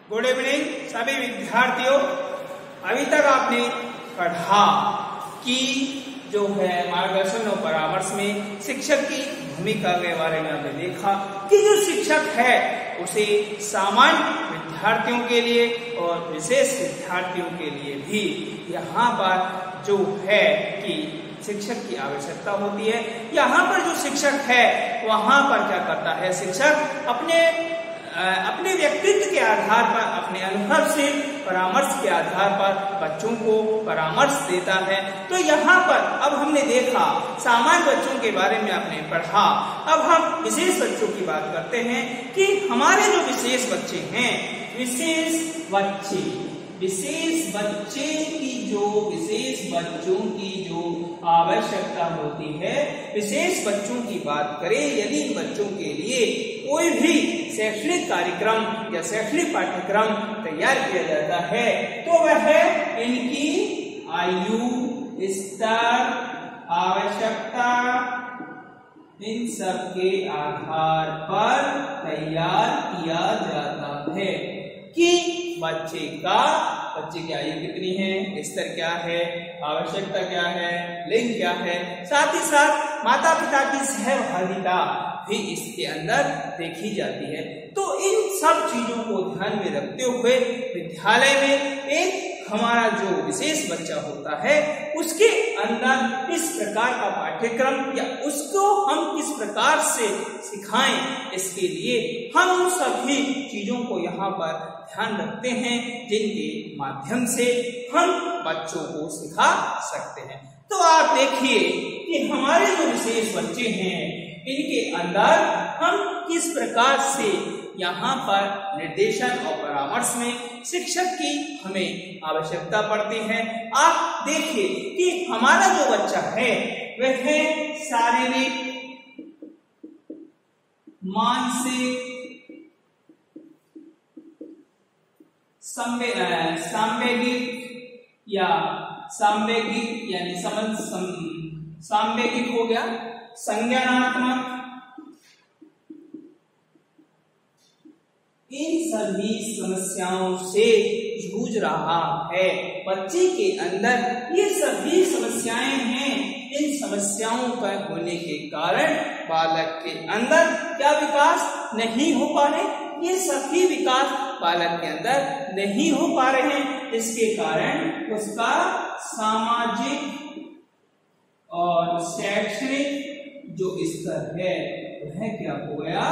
Good evening सभी विद्यार्थियों। अभी तक आपने पढ़ा कि जो है मार्गदर्शन और परामर्श में शिक्षक की भूमिका के बारे में आपने देखा कि जो शिक्षक है उसे सामान्य विद्यार्थियों के लिए और विशेष विद्यार्थियों के लिए भी यहाँ पर जो है कि शिक्षक की आवश्यकता होती है। यहाँ पर जो शिक्षक है वहाँ पर क्या करता है, शिक्षक अपने व्यक्तित्व के आधार पर, अपने अनुभव से परामर्श के आधार पर बच्चों को परामर्श देता है। तो यहाँ पर अब हमने देखा सामान्य बच्चों के बारे में आपने पढ़ा। अब हम विशेष बच्चों की बात करते हैं कि हमारे जो विशेष बच्चे हैं, विशेष बच्चों की जो आवश्यकता होती है, विशेष बच्चों की बात करें, यदि इन बच्चों के लिए कोई भी शैक्षणिक कार्यक्रम या शैक्षणिक पाठ्यक्रम तैयार किया जाता है तो वह इनकी आयु, स्तर, आवश्यकता, इन सब के आधार पर तैयार किया जाता है कि बच्चे की आयु कितनी है, स्तर क्या है, आवश्यकता क्या है, लिंग क्या है। साथ ही साथ माता पिता की सहभागिता भी इसके अंदर देखी जाती है। तो इन सब चीजों को ध्यान में रखते हुए विद्यालय में एक हमारा जो विशेष बच्चा होता है उसके अंदर इस प्रकार का पाठ्यक्रम या उसको हम किस प्रकार से सिखाएं, इसके लिए हम उन सभी चीजों को यहाँ पर ध्यान रखते हैं जिनके माध्यम से हम बच्चों को सिखा सकते हैं। तो आप देखिए कि हमारे जो विशेष बच्चे हैं इनके अंदर हम किस प्रकार से यहाँ पर निर्देशन और परामर्श में शिक्षक की हमें आवश्यकता पड़ती है। आप देखिए कि हमारा जो बच्चा है वह है शारीरिक, मानसिक, सांवेगिक यानी सांवेगिक हो गया, संज्ञानात्मक, इन सभी समस्याओं से जूझ रहा है। बच्चे के अंदर ये सभी समस्याएं हैं। इन समस्याओं का होने के कारण बालक के अंदर क्या विकास नहीं हो पा रहे, ये सभी विकास बालक के अंदर नहीं हो पा रहे हैं। इसके कारण उसका सामाजिक और शैक्षणिक जो स्तर है वह क्या हो गया,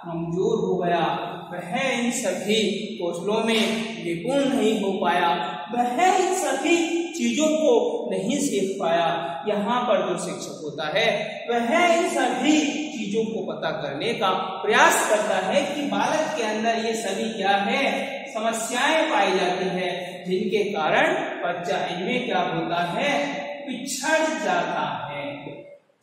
कमजोर हो गया। वह इन सभी कौशलों में निपुण नहीं हो पाया, वह इन सभी चीजों को नहीं सीख पाया। यहाँ पर जो शिक्षक होता है वह इन सभी चीजों को पता करने का प्रयास करता है कि बालक के अंदर ये सभी क्या है, समस्याएं पाई जाती है जिनके कारण बच्चा इनमें क्या होता है, पिछड़ जाता है।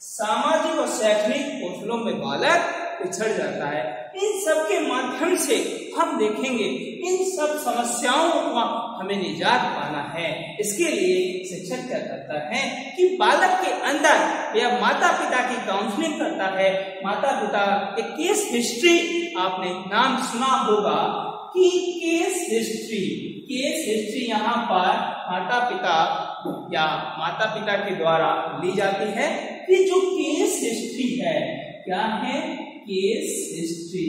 सामाजिक और शैक्षणिक कौशलों में बालक पिछड़ जाता है। इन सब के माध्यम से हम देखेंगे इन सब समस्याओं का हमें निजात पाना है। इसके लिए शिक्षक क्या करता है कि बालक के अंदर या माता पिता की काउंसलिंग करता है। माता पिता एक केस हिस्ट्री, आपने नाम सुना होगा कि केस हिस्ट्री यहाँ पर माता पिता के द्वारा ली जाती है कि जो केस हिस्ट्री है, क्या है, केस हिस्ट्री।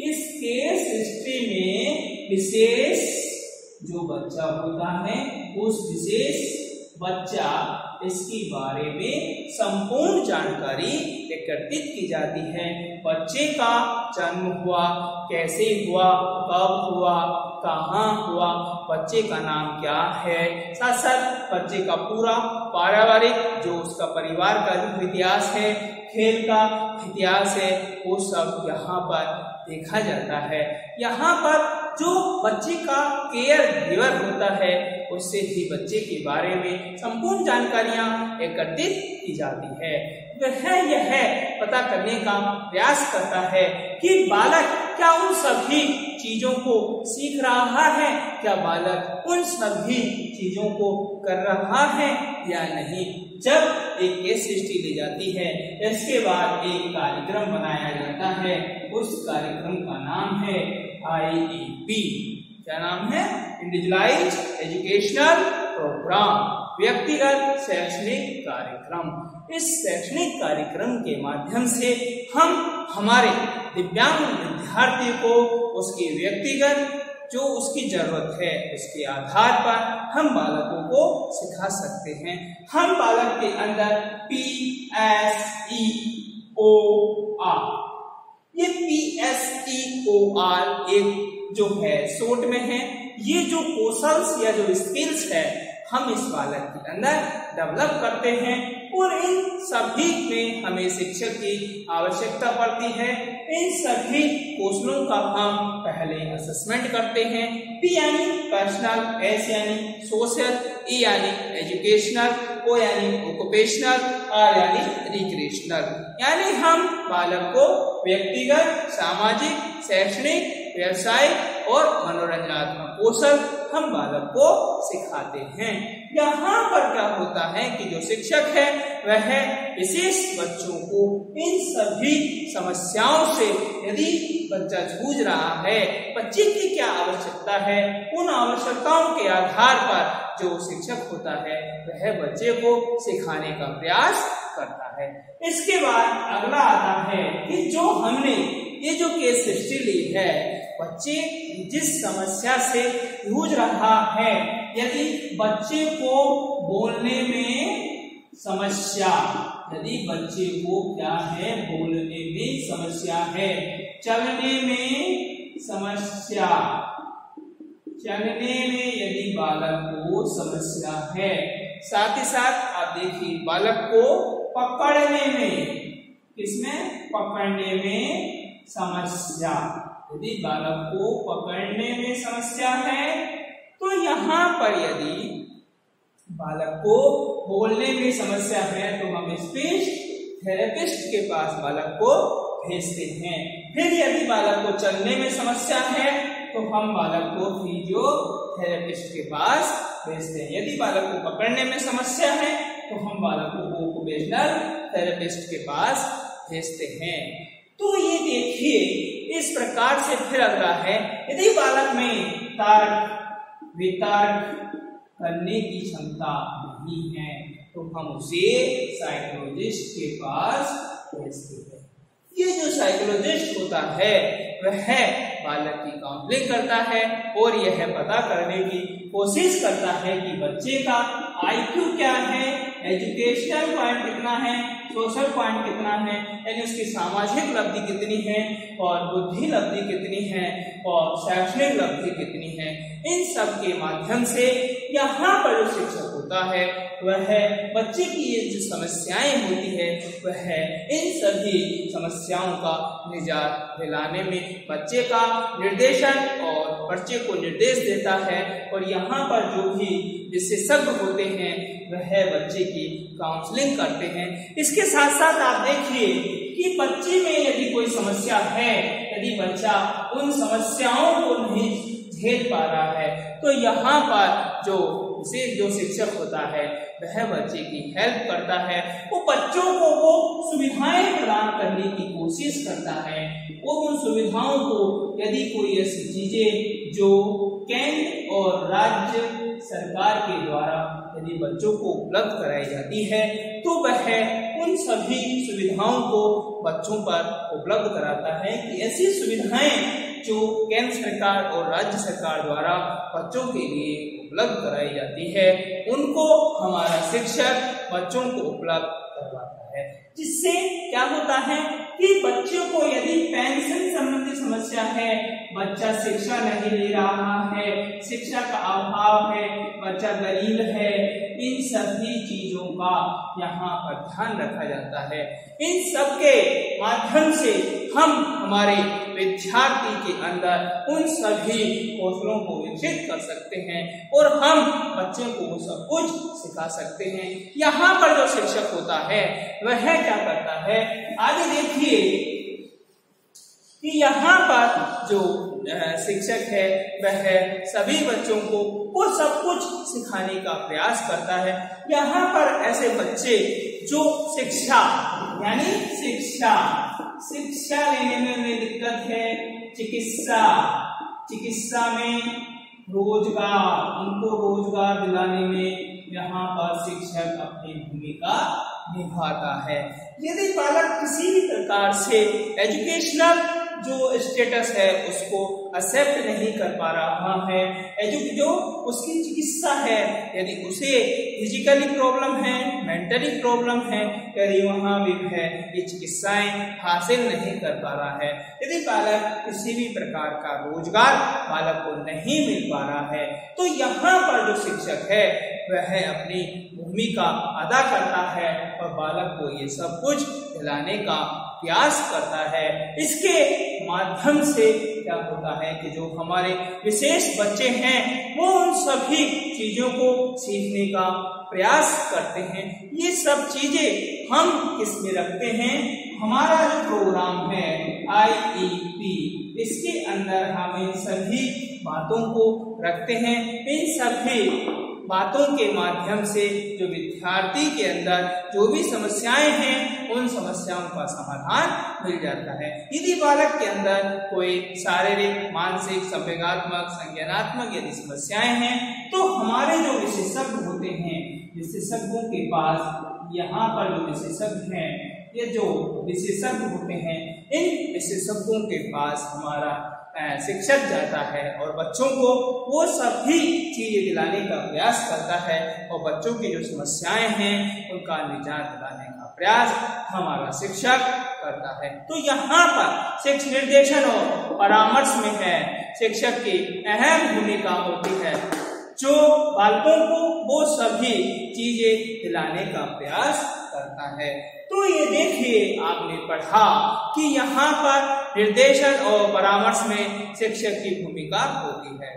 इस केस हिस्ट्री में विशेष जो बच्चा होता है उस विशेष बच्चा इसके बारे में संपूर्ण जानकारी एकत्रित की जाती है। बच्चे का जन्म हुआ, कैसे हुआ, कब हुआ, कहाँ हुआ, बच्चे का नाम क्या है, साथ साथ बच्चे का पूरा पारिवारिक जो उसका परिवार का जो इतिहास है, खेल का इतिहास है, वो सब यहाँ पर देखा जाता है। यहाँ पर जो बच्चे का केयर गिवर होता है उससे भी बच्चे के बारे में संपूर्ण जानकारियां एकत्रित की जाती है। वह यह पता करने का प्रयास करता है कि बालक क्या उन सभी चीजों को सीख रहा है, क्या बालक उन सभी चीजों को कर रहा है या नहीं। जब एक केस हिस्ट्री ली जाती है, इसके बाद एक कार्यक्रम बनाया जाता है। उस कार्यक्रम का नाम है IEP। क्या नाम है? इंडिविजुअलाइज्ड एजुकेशनल प्रोग्राम, व्यक्तिगत शैक्षणिक कार्यक्रम। इस शैक्षणिक कार्यक्रम के माध्यम से हम हमारे दिव्यांग विद्यार्थी को उसके व्यक्तिगत जो उसकी जरूरत है उसके आधार पर हम बालकों को सिखा सकते हैं। हम बालक के अंदर PSEOR, ये PSEOR एक जो है शॉर्ट में है, ये जो कौशल या जो स्किल्स है हम इस बालक के अंदर डेवलप करते हैं और इन सभी में हमें शिक्षक की आवश्यकता पड़ती है। इन सभी कौशलों का हम पहले असेसमेंट करते हैं। P यानी पर्सनल, S यानी सोशल, E यानी एजुकेशनल, O यानी ऑक्युपेशनल, R यानी रिक्रिएशनल। यानी हम बालक को व्यक्तिगत, सामाजिक, शैक्षणिक, व्यवसायिक और मनोरंजनात्मक कौशल हम बालक को सिखाते हैं। यहाँ पर क्या होता है कि जो शिक्षक है वह विशेष बच्चों को इन सभी समस्याओं से, यदि बच्चा जूझ रहा है, बच्चे की क्या आवश्यकता है, उन आवश्यकताओं के आधार पर जो शिक्षक होता है वह बच्चे को सिखाने का प्रयास करता है। इसके बाद अगला आता है कि जो हमने ये जो केस हिस्ट्री ली है, बच्चे जिस समस्या से जूझ रहा है, यदि बच्चे को बोलने में समस्या, यदि बच्चे को क्या है, बोलने में समस्या है, चलने में समस्या, चलने में यदि बालक को समस्या है, साथ ही साथ आप देखिए बालक को पकड़ने में, किसमें? पकड़ने में समस्या, यदि बालक को पकड़ने में समस्या है तो यहाँ पर यदि बालक को बोलने में समस्या है तो हम स्पीच थेरेपिस्ट के पास बालक को भेजते हैं। फिर यदि बालक को चलने में समस्या है तो हम बालक को फिजियोथेरेपिस्ट के पास भेजते हैं। यदि बालक को पकड़ने में समस्या है तो हम बालक को ऑक्युपेशनल थेरेपिस्ट के पास भेजते हैं। तो ये देखिए इस प्रकार से फिर अगला है, यदि बालक में तर्क वितर्क करने की क्षमता नहीं है तो हम उसे साइकोलॉजिस्ट के पास भेजते हैं। ये जो साइकोलॉजिस्ट होता है वह बालक की काउंसलिंग करता है और यह पता करने की कोशिश करता है कि बच्चे का IQ क्या है, एजुकेशनल पॉइंट कितना है, सोशल पॉइंट कितना है, यानी उसकी सामाजिक लब्धि कितनी है और बुद्धि लब्धि कितनी है और शैक्षणिक लब्धि कितनी है। इन सब के माध्यम से यहाँ पर जो शिक्षक होता है वह बच्चे की ये जो समस्याएं होती है वह इन सभी समस्याओं का निजात दिलाने में बच्चे का निर्देशन और बच्चे को निर्देश देता है और यहाँ पर जो भी विशेषज्ञ होते हैं वह बच्चे की काउंसलिंग करते हैं। इसके साथ साथ आप देखिए कि बच्चे में यदि कोई समस्या है, यदि बच्चा उन समस्याओं को नहीं झेल पा रहा है तो यहाँ पर जो शिक्षक होता है वह बच्चे की हेल्प करता है, वो बच्चों को वो सुविधाएं प्रदान करने की कोशिश करता है और उन सुविधाओं को यदि कोई ऐसी चीजें जो केंद्र और राज्य सरकार के द्वारा यदि बच्चों को उपलब्ध कराई जाती है तो वह उन सभी सुविधाओं को बच्चों पर उपलब्ध कराता है कि ऐसी सुविधाएं जो केंद्र सरकार और राज्य सरकार द्वारा बच्चों के लिए उपलब्ध कराई जाती है उनको हमारा शिक्षक बच्चों को उपलब्ध करवाता है। जिससे क्या होता है कि बच्चों को यदि पेंशन संबंधी समस्या है, बच्चा शिक्षा नहीं ले रहा है, शिक्षा का अभाव है, बच्चा गरीब है, इन सभी चीजों का यहाँ पर ध्यान रखा जाता है। इन सब के माध्यम से हम हमारे विद्यार्थी के अंदर उन सभी कौशलों को विकसित कर सकते हैं और हम बच्चे को वो सब कुछ सिखा सकते हैं। यहाँ पर जो शिक्षक होता है वह क्या करता है, आगे देखिए कि यहाँ पर जो शिक्षक है वह सभी बच्चों को वो सब कुछ सिखाने का प्रयास करता है। यहाँ पर ऐसे बच्चे जो शिक्षा यानी शिक्षा लेने में दिक्कत है, चिकित्सा में रोजगार, उनको रोजगार दिलाने में यहाँ पर शिक्षक अपनी भूमिका निभाता है। यदि बालक किसी भी प्रकार से एजुकेशनल जो स्टेटस है उसको एक्सेप्ट नहीं कर पा रहा है, जो उसकी चिकित्सा है, यदि उसे फिजिकली प्रॉब्लम है, मेंटली प्रॉब्लम है, यदि वहाँ भी है ये चिकित्साएं हासिल नहीं कर पा रहा है, यदि बालक किसी भी प्रकार का रोजगार बालक को नहीं मिल पा रहा है, तो यहाँ पर जो शिक्षक है वह अपनी भूमिका अदा करता है और बालक को ये सब कुछ दिलाने का प्रयास करता है। इसके माध्यम से क्या होता है कि जो हमारे विशेष बच्चे हैं वो उन सभी चीजों को सीखने का प्रयास करते हैं। ये सब चीजें हम किसमें रखते हैं, हमारा जो प्रोग्राम है IEP, इसके अंदर हम इन सभी बातों को रखते हैं। इन सभी बातों के माध्यम से जो विद्यार्थी के अंदर जो भी समस्याएं हैं उन समस्याओं का समाधान मिल जाता है। यदि बालक के अंदर कोई शारीरिक, मानसिक, संवेगात्मक, संज्ञानात्मक यदि समस्याएं हैं तो हमारे जो विशेषज्ञ होते हैं, विशेषज्ञों के पास यहाँ पर जो विशेषज्ञ हैं, ये जो विशेषज्ञ होते हैं, इन विशेषज्ञों के पास हमारा शिक्षक जाता है और बच्चों को वो सभी चीजें दिलाने का प्रयास करता है और बच्चों की जो समस्याएं हैं उनका निजात दिलाने का प्रयास हमारा शिक्षक करता है। तो यहाँ पर शिक्षा निर्देशन और परामर्श में है शिक्षक की अहम भूमिका होती है, जो बालकों को वो सभी चीजें दिलाने का प्रयास करता है। तो ये देखिए आपने पढ़ा कि यहाँ पर निर्देशन और परामर्श में शिक्षक की भूमिका होती है।